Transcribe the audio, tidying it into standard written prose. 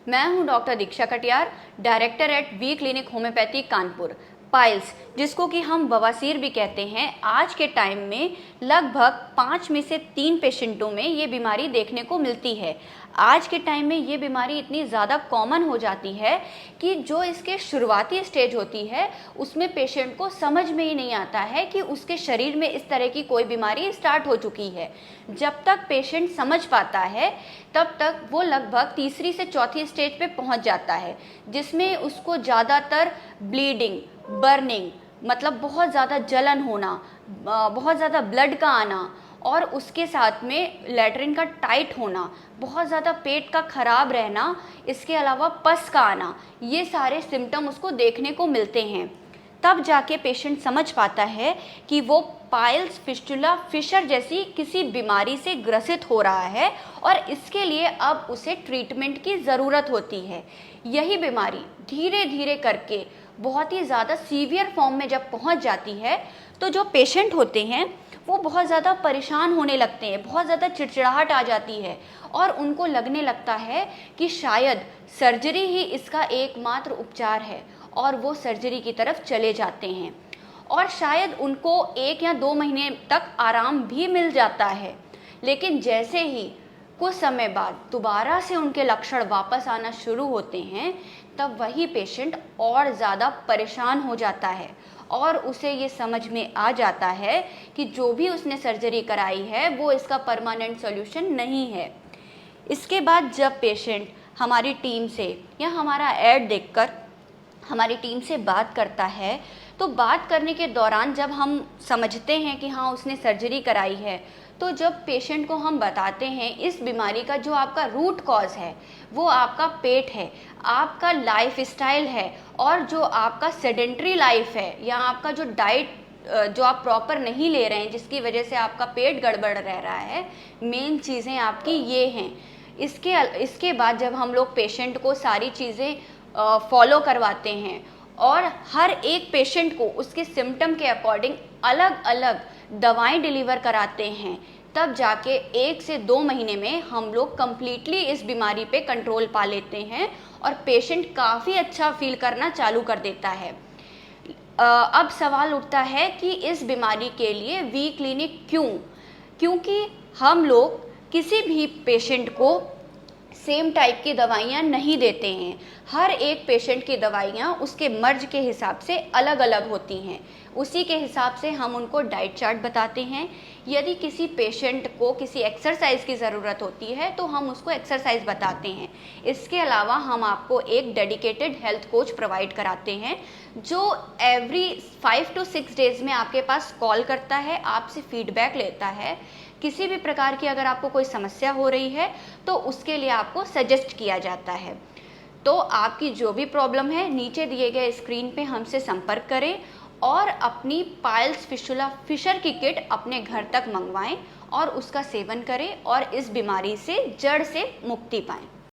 मैं हूं doctor Diksha Katiyar, director at we clinic homeopathy Kanpur. Piles, जिसको कि हम बवासीर भी कहते हैं, आज के टाइम में लगभग 5 में से 3 पेशेंटों में ये बीमारी देखने को मिलती है। आज के टाइम में ये बीमारी इतनी ज़्यादा कॉमन हो जाती है कि जो इसके शुरुआती स्टेज होती है उसमें पेशेंट को समझ में ही नहीं आता है कि उसके शरीर में इस तरह की कोई बीमारी स्टार्ट हो चुकी है। जब तक पेशेंट समझ पाता है तब तक वो लगभग तीसरी से चौथी स्टेज पे पहुंच जाता है, जिसमें उसको ज़्यादातर ब्लीडिंग, बर्निंग, मतलब बहुत ज़्यादा जलन होना, बहुत ज़्यादा ब्लड का आना और उसके साथ में लैट्रिन का टाइट होना, बहुत ज़्यादा पेट का खराब रहना, इसके अलावा पस का आना, ये सारे सिम्टम उसको देखने को मिलते हैं। तब जाके पेशेंट समझ पाता है कि वो पाइल्स, फिस्टुला, फिशर जैसी किसी बीमारी से ग्रसित हो रहा है और इसके लिए अब उसे ट्रीटमेंट की ज़रूरत होती है। यही बीमारी धीरे धीरे करके बहुत ही ज़्यादा सीवियर फॉर्म में जब पहुंच जाती है तो जो पेशेंट होते हैं वो बहुत ज़्यादा परेशान होने लगते हैं, बहुत ज़्यादा चिड़चिड़ाहट आ जाती है और उनको लगने लगता है कि शायद सर्जरी ही इसका एकमात्र उपचार है और वो सर्जरी की तरफ चले जाते हैं और शायद उनको 1 या 2 महीने तक आराम भी मिल जाता है। लेकिन जैसे ही कुछ समय बाद दोबारा से उनके लक्षण वापस आना शुरू होते हैं तब वही पेशेंट और ज़्यादा परेशान हो जाता है और उसे ये समझ में आ जाता है कि जो भी उसने सर्जरी कराई है वो इसका परमानेंट सॉल्यूशन नहीं है। इसके बाद जब पेशेंट हमारी टीम से या हमारा ऐड देखकर हमारी टीम से बात करता है तो बात करने के दौरान जब हम समझते हैं कि हाँ उसने सर्जरी कराई है, तो जब पेशेंट को हम बताते हैं इस बीमारी का जो आपका रूट कॉज है वो आपका पेट है, आपका लाइफ स्टाइल है और जो आपका सेडेंट्री लाइफ है या आपका जो डाइट जो आप प्रॉपर नहीं ले रहे हैं जिसकी वजह से आपका पेट गड़बड़ रह रहा है, मेन चीज़ें आपकी ये हैं। इसके बाद जब हम लोग पेशेंट को सारी चीज़ें फॉलो करवाते हैं और हर एक पेशेंट को उसके सिम्टम के अकॉर्डिंग अलग अलग दवाएं डिलीवर कराते हैं, तब जाके 1 से 2 महीने में हम लोग कम्प्लीटली इस बीमारी पे कंट्रोल पा लेते हैं और पेशेंट काफ़ी अच्छा फील करना चालू कर देता है। अब सवाल उठता है कि इस बीमारी के लिए वी क्लिनिक क्यों? क्योंकि हम लोग किसी भी पेशेंट को सेम टाइप की दवाइयाँ नहीं देते हैं। हर एक पेशेंट की दवाइयाँ उसके मर्ज के हिसाब से अलग अलग होती हैं। उसी के हिसाब से हम उनको डाइट चार्ट बताते हैं। यदि किसी पेशेंट को किसी एक्सरसाइज की ज़रूरत होती है तो हम उसको एक्सरसाइज बताते हैं। इसके अलावा हम आपको एक डेडिकेटेड हेल्थ कोच प्रोवाइड कराते हैं जो एवरी 5 to 6 डेज़ में आपके पास कॉल करता है, आपसे फीडबैक लेता है। किसी भी प्रकार की अगर आपको कोई समस्या हो रही है तो उसके लिए आपको सजेस्ट किया जाता है। तो आपकी जो भी प्रॉब्लम है नीचे दिए गए स्क्रीन पे हमसे संपर्क करें और अपनी पाइल्स, फिस्टुला, फिशर की किट अपने घर तक मंगवाएं और उसका सेवन करें और इस बीमारी से जड़ से मुक्ति पाएं।